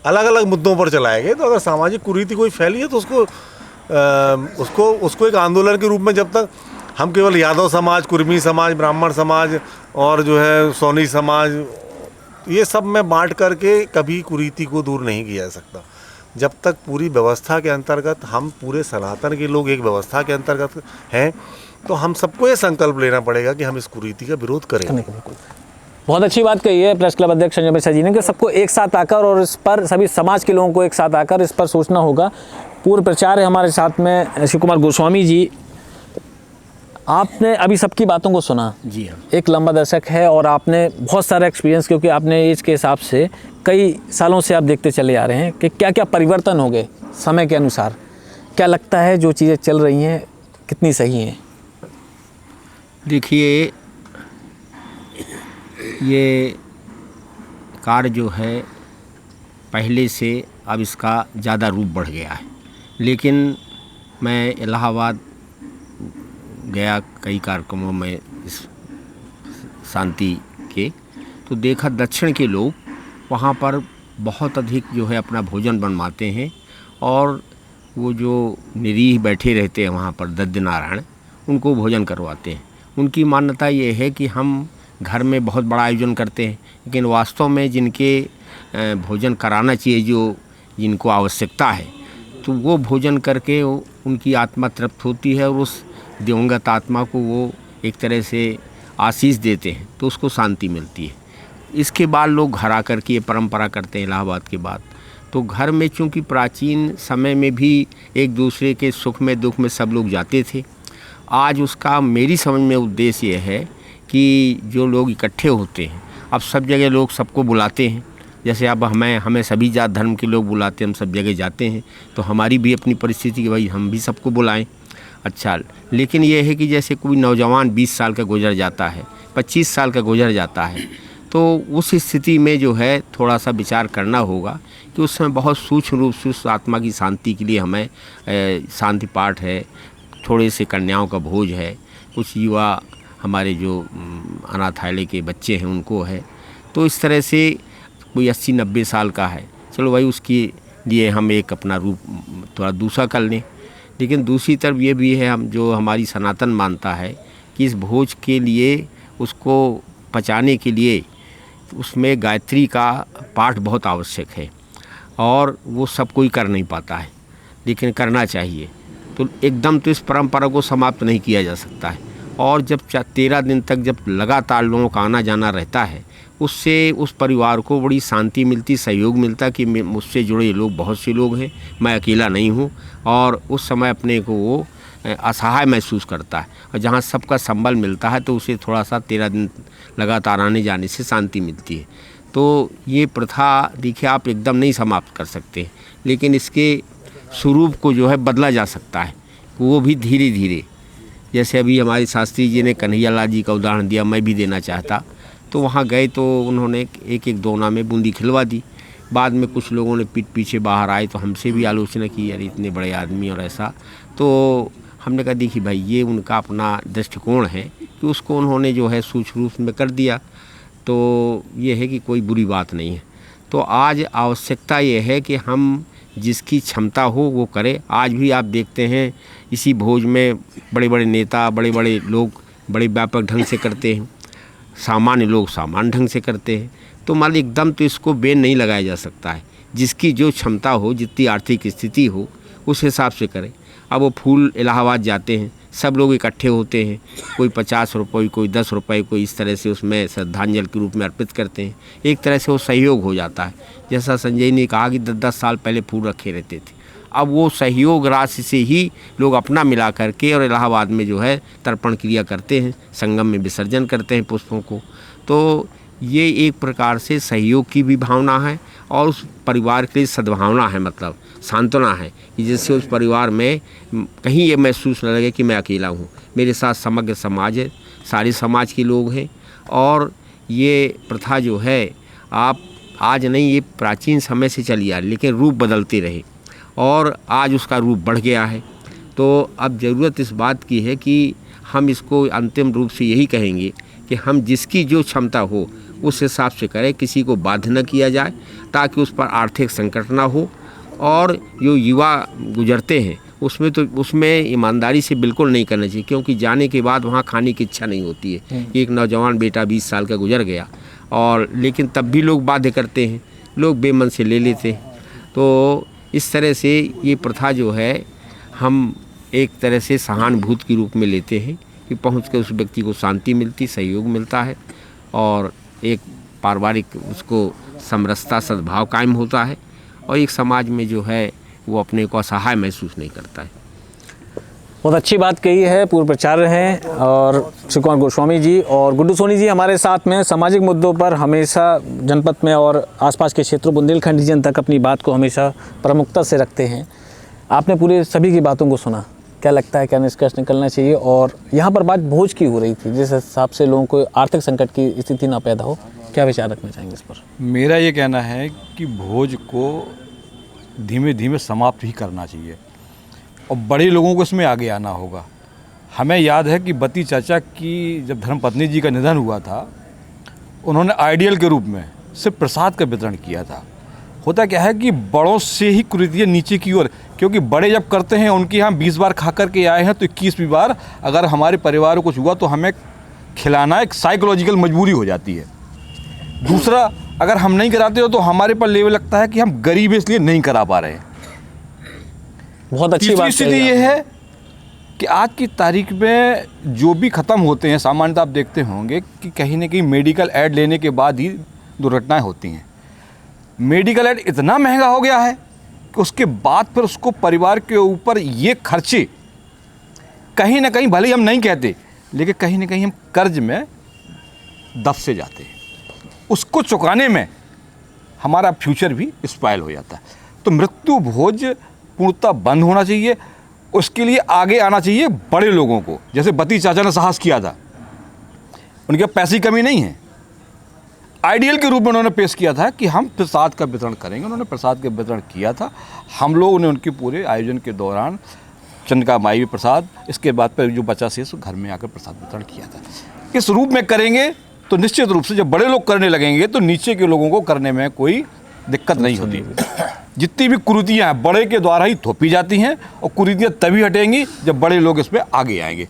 अलग अलग मुद्दों पर चलाए गए। तो अगर सामाजिक कुरीति कोई फैली है तो उसको एक आंदोलन के रूप में, जब तक हम केवल यादव समाज, कुर्मी समाज, ब्राह्मण समाज और जो है सोनी समाज, ये सब में बांट करके कभी कुरीति को दूर नहीं किया जा सकता। जब तक पूरी व्यवस्था के अंतर्गत, हम पूरे सनातन के लोग एक व्यवस्था के अंतर्गत हैं, तो हम सबको ये संकल्प लेना पड़ेगा कि हम इस कुरीति का विरोध करेंगे। बहुत अच्छी बात कही है प्रेस क्लब अध्यक्ष संजय मिश्रा जी ने कि सबको एक साथ आकर और इस पर सभी समाज के लोगों को एक साथ आकर इस पर सोचना होगा। पूर्व प्रचार है हमारे साथ में शिव कुमार गोस्वामी जी। आपने अभी सबकी बातों को सुना। जी हाँ। एक लंबा दशक है और आपने बहुत सारा एक्सपीरियंस, क्योंकि आपने एज के हिसाब से कई सालों से आप देखते चले आ रहे हैं कि क्या क्या परिवर्तन हो गए समय के अनुसार। क्या लगता है जो चीज़ें चल रही हैं कितनी सही हैं? देखिए, ये कार्य जो है पहले से अब इसका ज़्यादा रूप बढ़ गया है। लेकिन मैं इलाहाबाद गया कई कार्यक्रमों में इस शांति के, तो देखा दक्षिण के लोग वहाँ पर बहुत अधिक जो है अपना भोजन बनवाते हैं, और वो जो निरीह बैठे रहते हैं वहाँ पर दद्य नारायण, उनको भोजन करवाते हैं। उनकी मान्यता ये है कि हम घर में बहुत बड़ा आयोजन करते हैं, लेकिन वास्तव में जिनके भोजन कराना चाहिए, जो जिनको आवश्यकता है, तो वो भोजन करके उनकी आत्मा तृप्त होती है और उस दिवंगत आत्मा को वो एक तरह से आशीष देते हैं, तो उसको शांति मिलती है। इसके बाद लोग घर आकर के ये परंपरा करते हैं इलाहाबाद के बाद। तो घर में चूँकि प्राचीन समय में भी एक दूसरे के सुख में दुख में सब लोग जाते थे, आज उसका मेरी समझ में उद्देश्य ये है कि जो लोग इकट्ठे होते हैं, अब सब जगह लोग सबको बुलाते हैं। जैसे अब हमें सभी जात धर्म के लोग बुलाते हैं, हम सब जगह जाते हैं, तो हमारी भी अपनी परिस्थिति कि भाई हम भी सबको बुलाएं। अच्छा, लेकिन ये है कि जैसे कोई नौजवान 20 साल का गुजर जाता है, 25 साल का गुजर जाता है, तो उस स्थिति में जो है थोड़ा सा विचार करना होगा कि उस समय बहुत सूक्ष्म रूप से उस आत्मा की शांति के लिए हमें शांति पाठ है, थोड़े से कन्याओं का भोज है, कुछ युवा हमारे जो अनाथालय के बच्चे हैं उनको है। तो इस तरह से कोई 80-90 साल का है, चलो भाई उसके लिए हम एक अपना रूप थोड़ा दूसरा कर लें। लेकिन दूसरी तरफ ये भी है, हम जो हमारी सनातन मानता है कि इस भोज के लिए, उसको पचाने के लिए उसमें गायत्री का पाठ बहुत आवश्यक है, और वो सब कोई कर नहीं पाता है, लेकिन करना चाहिए। तो एकदम तो इस परंपरा को समाप्त नहीं किया जा सकता है। और जब 13 दिन तक जब लगातार लोगों का आना जाना रहता है, उससे उस परिवार को बड़ी शांति मिलती, सहयोग मिलता कि मुझसे जुड़े लोग बहुत से लोग हैं, मैं अकेला नहीं हूँ। और उस समय अपने को वो असहाय महसूस करता है, और जहाँ सबका संबल मिलता है तो उसे थोड़ा सा 13 दिन लगातार आने जाने से शांति मिलती है। तो ये प्रथा देखिए आप एकदम नहीं समाप्त कर सकते, लेकिन इसके स्वरूप को जो है बदला जा सकता है, वो भी धीरे धीरे। जैसे अभी हमारे शास्त्री जी ने कन्हैया लाल जी का उदाहरण दिया, मैं भी देना चाहता। तो वहाँ गए तो उन्होंने एक एक दोना में बूंदी खिलवा दी। बाद में कुछ लोगों ने पीठ पीछे बाहर आए तो हमसे भी आलोचना की, यार इतने बड़े आदमी और ऐसा। तो हमने कहा देखिए भाई, ये उनका अपना दृष्टिकोण है कि उसको उन्होंने जो है सूक्ष्म रूप में कर दिया, तो ये है कि कोई बुरी बात नहीं है। तो आज आवश्यकता ये है कि हम जिसकी क्षमता हो वो करे। आज भी आप देखते हैं इसी भोज में बड़े बड़े नेता, बड़े बड़े लोग बड़े व्यापक ढंग से करते हैं, सामान्य लोग सामान्य ढंग से करते हैं। तो मान लीजिए एकदम तो इसको बैन नहीं लगाया जा सकता है। जिसकी जो क्षमता हो, जितनी आर्थिक स्थिति हो, उस हिसाब से करें। अब वो फूल इलाहाबाद जाते हैं, सब लोग इकट्ठे होते हैं, कोई 50 रुपये, कोई 10 रुपये, कोई इस तरह से उसमें श्रद्धांजलि के रूप में अर्पित करते हैं। एक तरह से वो सहयोग हो जाता है। जैसा संजय ने कहा कि 10-10 साल पहले फूल रखे रहते थे, अब वो सहयोग राशि से ही लोग अपना मिला करके और इलाहाबाद में जो है तर्पण क्रिया करते हैं, संगम में विसर्जन करते हैं पुष्पों को। तो ये एक प्रकार से सहयोग की भी भावना है और उस परिवार के लिए सद्भावना है, मतलब सांत्वना है कि जिससे उस परिवार में कहीं ये महसूस न लगे कि मैं अकेला हूँ। मेरे साथ समग्र समाज है, सारे समाज के लोग हैं। और ये प्रथा जो है आप आज नहीं, ये प्राचीन समय से चली आ रही, लेकिन रूप बदलते रहे और आज उसका रूप बढ़ गया है। तो अब ज़रूरत इस बात की है कि हम इसको अंतिम रूप से यही कहेंगे कि हम जिसकी जो क्षमता हो उस हिसाब से करें, किसी को बाध्य न किया जाए, ताकि उस पर आर्थिक संकट ना हो। और जो युवा गुजरते हैं उसमें ईमानदारी से बिल्कुल नहीं करना चाहिए, क्योंकि जाने के बाद वहाँ खाने की इच्छा नहीं होती है। एक नौजवान बेटा 20 साल का गुजर गया, और लेकिन तब भी लोग बाध्य करते हैं, लोग बेमन से ले लेते हैं। तो इस तरह से ये प्रथा जो है हम एक तरह से सहानुभूति के रूप में लेते हैं कि पहुँच कर उस व्यक्ति को शांति मिलती, सहयोग मिलता है और एक पारिवारिक उसको समरसता सद्भाव कायम होता है, और एक समाज में जो है वो अपने को असहाय महसूस नहीं करता है। बहुत अच्छी बात कही है पूर्व प्राचार्य हैं और श्री कुमार गोस्वामी जी और गुड्डू सोनी जी हमारे साथ में। सामाजिक मुद्दों पर हमेशा जनपद में और आसपास के क्षेत्रों बुंदेलखंड रीजन तक अपनी बात को हमेशा प्रमुखता से रखते हैं। आपने पूरे सभी की बातों को सुना, क्या लगता है, क्या निष्कर्ष निकलना चाहिए? और यहाँ पर बात भोज की हो रही थी, जिस हिसाब से लोगों को आर्थिक संकट की स्थिति ना पैदा हो, क्या विचार रखना चाहेंगे इस पर? मेरा ये कहना है कि भोज को धीमे धीमे समाप्त ही करना चाहिए और बड़े लोगों को इसमें आगे आना होगा। हमें याद है कि बती चाचा की जब धर्मपत्नी जी का निधन हुआ था, उन्होंने आइडियल के रूप में सिर्फ प्रसाद का वितरण किया था। होता क्या है कि बड़ों से ही कुरीतियाँ नीचे की ओर, क्योंकि बड़े जब करते हैं, उनके यहाँ 20 बार खा करके आए हैं, तो 21वीं बार अगर हमारे परिवार को कुछ हुआ तो हमें खिलाना एक साइकोलॉजिकल मजबूरी हो जाती है। दूसरा, अगर हम नहीं कराते हो तो हमारे पर लेवल लगता है कि हम गरीब इसलिए नहीं करा पा रहे हैं। बहुत अच्छी बात। स्थिति ये है कि आज की तारीख में जो भी ख़त्म होते हैं, सामान्यतः आप देखते होंगे कि कहीं ना कहीं मेडिकल ऐड लेने के बाद ही दुर्घटनाएं होती हैं। मेडिकल ऐड इतना महंगा हो गया है कि उसके बाद फिर उसको परिवार के ऊपर ये खर्चे कहीं ना कहीं, भले ही हम नहीं कहते, लेकिन कहीं ना कहीं हम कर्ज में दब से जाते हैं। उसको चुकाने में हमारा फ्यूचर भी स्पॉइल हो जाता है। तो मृत्यु भोज पूर्णतः बंद होना चाहिए। उसके लिए आगे आना चाहिए बड़े लोगों को, जैसे बती चाचा ने साहस किया था। उनके पैसे की कमी नहीं है, आइडियल के रूप में उन्होंने पेश किया था कि हम प्रसाद का वितरण करेंगे। उन्होंने प्रसाद का वितरण किया था। हम लोगों ने उनके पूरे आयोजन के दौरान चंद्रिका माई प्रसाद, इसके बाद पर जो बचा शेष घर में आकर प्रसाद वितरण किया था। इस रूप में करेंगे तो निश्चित रूप से जब बड़े लोग करने लगेंगे तो नीचे के लोगों को करने में कोई दिक्कत नहीं होती। जितनी भी कुरीतियाँ हैं बड़े के द्वारा ही थोपी जाती हैं, और कुरीतियाँ तभी हटेंगी जब बड़े लोग इसमें आगे आएंगे।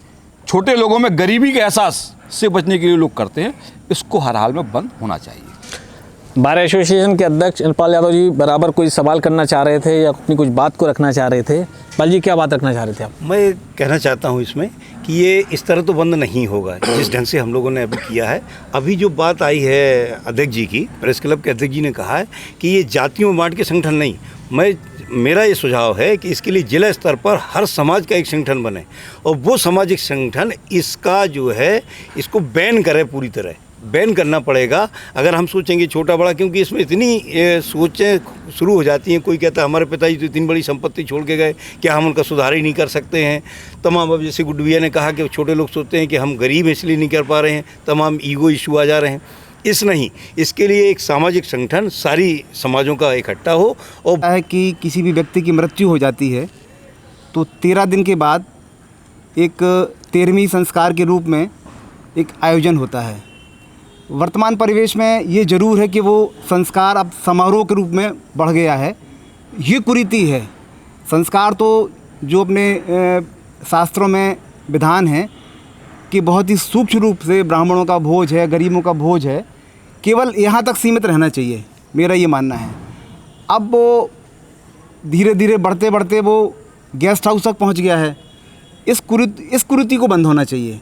छोटे लोगों में गरीबी के एहसास से बचने के लिए लोग करते हैं, इसको हर हाल में बंद होना चाहिए। बार एसोसिएशन के अध्यक्ष इंद्रपाल यादव जी बराबर कोई सवाल करना चाह रहे थे या अपनी कुछ बात को रखना चाह रहे थे। पाल जी, क्या बात रखना चाह रहे थे आप? मैं कहना चाहता हूँ इसमें कि ये इस तरह तो बंद नहीं होगा जिस ढंग से हम लोगों ने अभी किया है। अभी जो बात आई है अध्यक्ष जी की, प्रेस क्लब के अध्यक्ष जी ने कहा है कि ये जातियों बांट के संगठन नहीं। मेरा ये सुझाव है कि इसके लिए जिला स्तर पर हर समाज का एक संगठन बने, और वो सामाजिक संगठन इसका जो है इसको बैन करे पूरी तरह, बैन करना पड़ेगा अगर हम सोचेंगे छोटा बड़ा, क्योंकि इसमें इतनी सोचें शुरू हो जाती हैं। कोई कहता है हमारे पिताजी तो इतनी बड़ी संपत्ति छोड़ के गए, क्या हम उनका सुधार ही नहीं कर सकते हैं। तमाम, अब जैसे गुड्डू भैया ने कहा कि छोटे लोग सोचते हैं कि हम गरीब इसलिए नहीं कर पा रहे हैं, तमाम ईगो इशू आ जा रहे हैं। इस नहीं, इसके लिए एक सामाजिक संगठन सारी समाजों का इकट्ठा हो। और है कि किसी भी व्यक्ति की मृत्यु हो जाती है तो 13 दिन के बाद एक 13वीं संस्कार के रूप में एक आयोजन होता है। वर्तमान परिवेश में ये ज़रूर है कि वो संस्कार अब समारोह के रूप में बढ़ गया है। ये कुरीति है। संस्कार तो जो अपने शास्त्रों में विधान है कि बहुत ही सूक्ष्म रूप से ब्राह्मणों का भोज है, गरीबों का भोज है, केवल यहाँ तक सीमित रहना चाहिए, मेरा ये मानना है। अब वो धीरे धीरे बढ़ते बढ़ते वो गेस्ट हाउस तक पहुँच गया है। इस कुरीति को बंद होना चाहिए।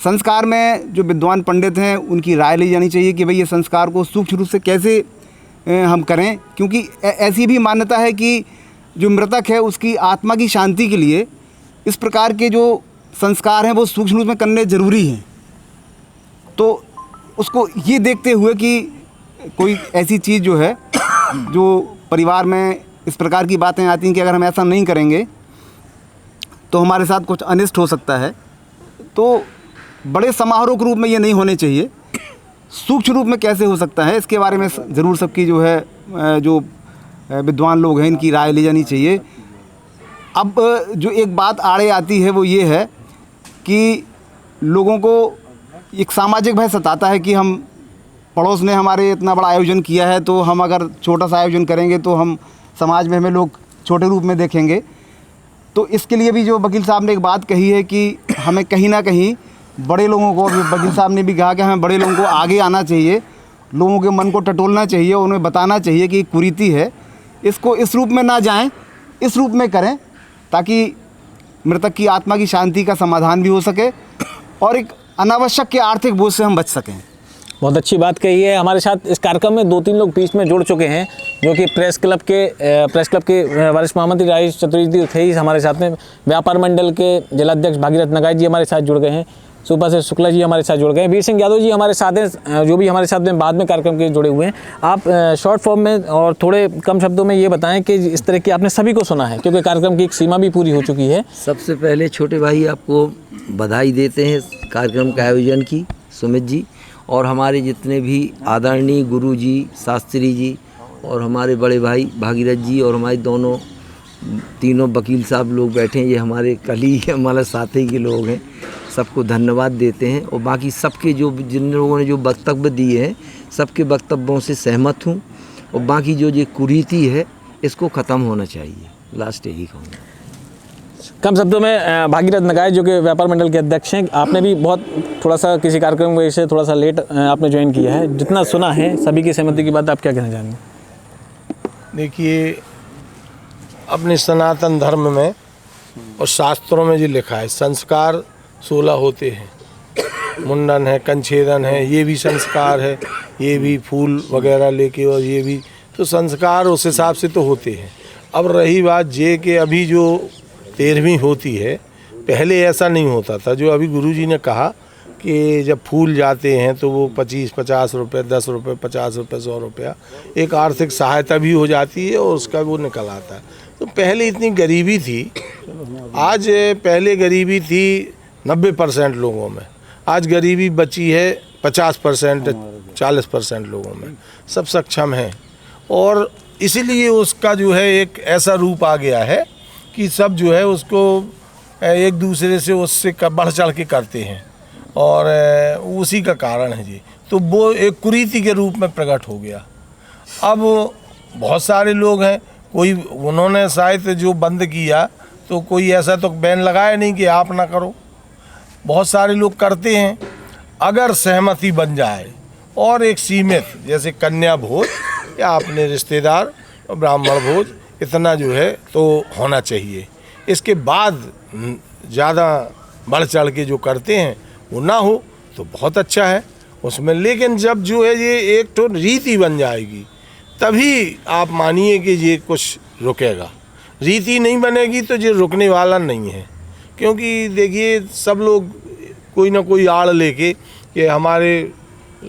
संस्कार में जो विद्वान पंडित हैं उनकी राय ली जानी चाहिए कि भाई ये संस्कार को सूक्ष्म रूप से कैसे हम करें, क्योंकि ऐसी भी मान्यता है कि जो मृतक है उसकी आत्मा की शांति के लिए इस प्रकार के जो संस्कार हैं वो सूक्ष्म रूप में करने ज़रूरी हैं। तो उसको ये देखते हुए कि कोई ऐसी चीज़ जो है जो परिवार में इस प्रकार की बातें आती हैं कि अगर हम ऐसा नहीं करेंगे तो हमारे साथ कुछ अनिष्ट हो सकता है, तो बड़े समारोह के रूप में ये नहीं होने चाहिए। सूक्ष्म रूप में कैसे हो सकता है, इसके बारे में ज़रूर सबकी जो है जो विद्वान लोग हैं इनकी राय ली जानी चाहिए। अब जो एक बात आड़े आती है वो ये है कि लोगों को एक सामाजिक भय सताता है कि हम पड़ोस ने हमारे इतना बड़ा आयोजन किया है तो हम अगर छोटा सा आयोजन करेंगे तो हम समाज में हमें लोग छोटे रूप में देखेंगे। तो इसके लिए भी जो वकील साहब ने एक बात कही है कि हमें कहीं ना कहीं बड़े लोगों को, वकील साहब ने भी कहा कि हमें बड़े लोगों को आगे आना चाहिए, लोगों के मन को टटोलना चाहिए, उन्हें बताना चाहिए कि कुरीति है, इसको इस रूप में ना जाएं, इस रूप में करें ताकि मृतक की आत्मा की शांति का समाधान भी हो सके और एक अनावश्यक के आर्थिक बोझ से हम बच सकें। बहुत अच्छी बात कही है। हमारे साथ इस कार्यक्रम में 2-3 लोग बीच में जुड़ चुके हैं जो कि प्रेस क्लब के वरिष्ठ महामंत्री राजेश चतुर्वेदी थे ही हमारे साथ में। व्यापार मंडल के जिलाध्यक्ष भागीरथ नगाई जी हमारे साथ जुड़ गए हैं। सुभाष शुक्ला जी हमारे साथ जुड़ गए हैं। वीर सिंह यादव जी हमारे साथ हैं जो भी हमारे साथ में बाद में कार्यक्रम के जुड़े हुए हैं। आप शॉर्ट फॉर्म में और थोड़े कम शब्दों में ये बताएं कि इस तरह की आपने सभी को सुना है क्योंकि कार्यक्रम की एक सीमा भी पूरी हो चुकी है। सबसे पहले छोटे भाई आपको बधाई देते हैं कार्यक्रम का आयोजन की, सुमित जी, और हमारे जितने भी आदरणीय गुरु जी, शास्त्री जी और हमारे बड़े भाई भागीरथ जी और हमारे तीनों वकील साहब लोग बैठे हैं, ये हमारे कली हमारे साथी के लोग हैं, सबको धन्यवाद देते हैं। और बाकी सबके जो जिन लोगों ने जो वक्तव्य दिए हैं सबके वक्तव्यों से सहमत हूँ। और बाकी जो ये कुरीति है इसको ख़त्म होना चाहिए, लास्ट यही कहूँगा। कम शब्दों में भागीरथ नगाई जो कि व्यापार मंडल के अध्यक्ष हैं, आपने भी बहुत थोड़ा सा किसी कार्यक्रम की वजह से थोड़ा सा लेट आपने ज्वाइन किया है, जितना सुना है सभी की सहमति की बात, आप क्या कहना चाहेंगे? देखिए, अपने सनातन धर्म में और शास्त्रों में जो लिखा है संस्कार 16 होते हैं। मुंडन है, कंछेदन है, ये भी संस्कार है, ये भी फूल वगैरह लेके, और ये भी तो संस्कार उस हिसाब से तो होते हैं। अब रही बात ये कि अभी जो 13वीं होती है, पहले ऐसा नहीं होता था। जो अभी गुरुजी ने कहा कि जब फूल जाते हैं तो वो 25-50 रुपये, 10 रुपये, 50 रुपये, 100 रुपया एक आर्थिक सहायता भी हो जाती है और उसका वो निकल आता है। तो पहले इतनी गरीबी थी, आज पहले गरीबी थी 90% लोगों में, आज गरीबी बची है 50%, 40% लोगों में। सब सक्षम हैं और इसीलिए उसका जो है एक ऐसा रूप आ गया है कि सब जो है उसको एक दूसरे से उससे बढ़ चढ़ के करते हैं और उसी का कारण है जी। तो वो एक कुरीति के रूप में प्रकट हो गया। अब बहुत सारे लोग हैं, कोई उन्होंने शायद जो बंद किया तो कोई ऐसा तो बैन लगाया नहीं कि आप ना करो, बहुत सारे लोग करते हैं। अगर सहमति बन जाए और एक सीमित, जैसे कन्या भोज या अपने रिश्तेदार और ब्राह्मण भोज, इतना जो है तो होना चाहिए। इसके बाद ज़्यादा बढ़ चढ़ के जो करते हैं वो ना हो तो बहुत अच्छा है उसमें। लेकिन जब जो है ये एक तो रीति बन जाएगी तभी आप मानिए कि ये कुछ रुकेगा। रीति नहीं बनेगी तो ये रुकने वाला नहीं है। क्योंकि देखिए, सब लोग कोई ना कोई आड़ लेके कि हमारे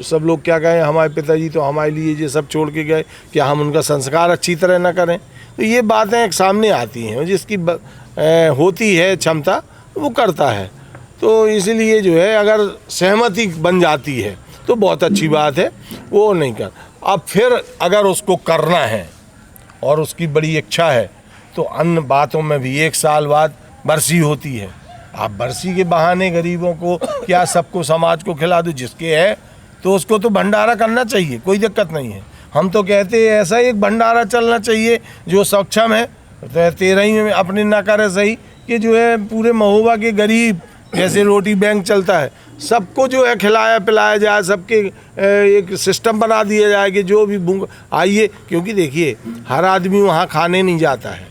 सब लोग क्या कहें, हमारे पिताजी तो हमारे लिए ये सब छोड़ के गए, क्या हम उनका संस्कार अच्छी तरह न करें। तो ये बातें एक सामने आती हैं, जिसकी होती है क्षमता वो करता है। तो इसलिए जो है अगर सहमति बन जाती है तो बहुत अच्छी बात है, वो नहीं कर। अब फिर अगर उसको करना है और उसकी बड़ी इच्छा है तो अन्य बातों में भी 1 साल बाद बरसी होती है। आप बरसी के बहाने गरीबों को क्या सबको समाज को खिला दो, जिसके है तो उसको तो भंडारा करना चाहिए, कोई दिक्कत नहीं है। हम तो कहते हैं ऐसा एक भंडारा चलना चाहिए जो सक्षम है तो 13 में अपने ना करे सही कि जो है पूरे महोबा के गरीब, जैसे रोटी बैंक चलता है, सबको जो है खिलाया पिलाया जाए, सबके एक सिस्टम बना दिया जाए कि जो भी भूख आइए। क्योंकि देखिए हर आदमी वहाँ खाने नहीं जाता है,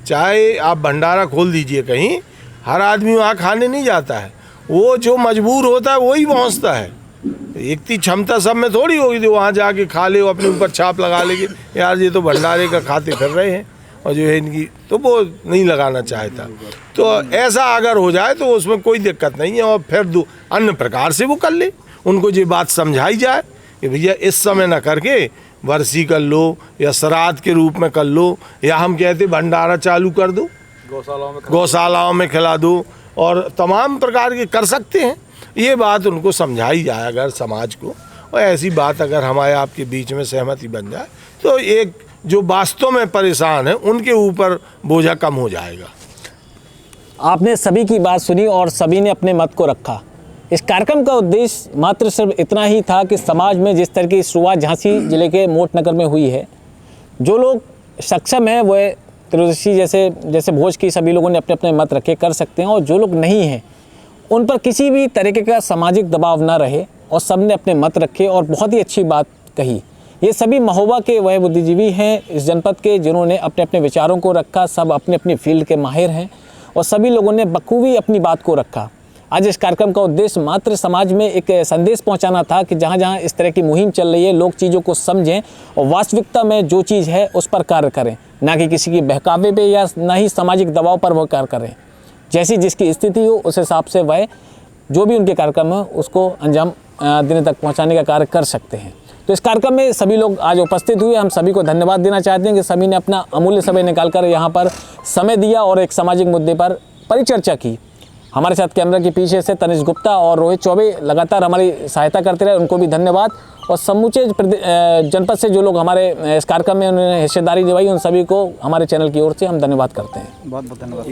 चाहे आप भंडारा खोल दीजिए कहीं, हर आदमी वहाँ खाने नहीं जाता है। वो जो मजबूर होता है वही पहुँचता है। इतनी क्षमता सब में थोड़ी होगी जो वहाँ जाके खा ले, वो अपने ऊपर छाप लगा लेंगे यार ये तो भंडारे का खाते फिर रहे हैं, और जो है इनकी तो वो नहीं लगाना चाहता। तो ऐसा अगर हो जाए तो उसमें कोई दिक्कत नहीं है, और फिर अन्य प्रकार से वो कर ले, उनको ये बात समझाई जाए कि भैया इस समय ना करके बरसी कर लो या श्राद्ध के रूप में कर लो, या हम कहते भंडारा चालू कर दो, गौशालाओं में खिला दो, और तमाम प्रकार के कर सकते हैं। ये बात उनको समझाई जाए अगर समाज को, और ऐसी बात अगर हमारे आपके बीच में सहमति बन जाए तो एक जो वास्तव में परेशान है उनके ऊपर बोझा कम हो जाएगा। आपने सभी की बात सुनी और सभी ने अपने मत को रखा। इस कार्यक्रम का उद्देश्य मात्र सिर्फ इतना ही था कि समाज में जिस तरह की शुरुआत झांसी जिले के मोट नगर में हुई है, जो लोग सक्षम हैं वह त्रयोदशी जैसे भोज की सभी लोगों ने अपने अपने मत रखे कर सकते हैं, और जो लोग नहीं हैं उन पर किसी भी तरीके का सामाजिक दबाव ना रहे, और सब ने अपने मत रखे और बहुत ही अच्छी बात कही। ये सभी महोबा के वह बुद्धिजीवी हैं इस जनपद के, जिन्होंने अपने अपने विचारों को रखा। सब अपने अपनी फील्ड के माहिर हैं और सभी लोगों ने बखूबी अपनी बात को रखा। आज इस कार्यक्रम का उद्देश्य मात्र समाज में एक संदेश पहुंचाना था कि जहां जहां इस तरह की मुहिम चल रही है, लोग चीज़ों को समझें और वास्तविकता में जो चीज़ है उस पर कार्य करें, ना कि किसी की बहकावे पे या ना ही सामाजिक दबाव पर वो कार्य करें। जैसी जिसकी स्थिति हो उस हिसाब से वह जो भी उनके कार्यक्रम है उसको अंजाम देने तक पहुंचाने का कार्य कर सकते हैं। तो इस कार्यक्रम में सभी लोग आज उपस्थित हुए, हम सभी को धन्यवाद देना चाहते हैं कि सभी ने अपना अमूल्य समय निकालकर यहाँ पर समय दिया और एक सामाजिक मुद्दे पर परिचर्चा की। हमारे साथ कैमरा के पीछे से तनिष गुप्ता और रोहित चौबे लगातार हमारी सहायता करते रहे, उनको भी धन्यवाद। और समूचे जनपद से जो लोग हमारे इस कार्यक्रम में उन्होंने हिस्सेदारी निभाई, उन सभी को हमारे चैनल की ओर से हम धन्यवाद करते हैं। बहुत बहुत धन्यवाद।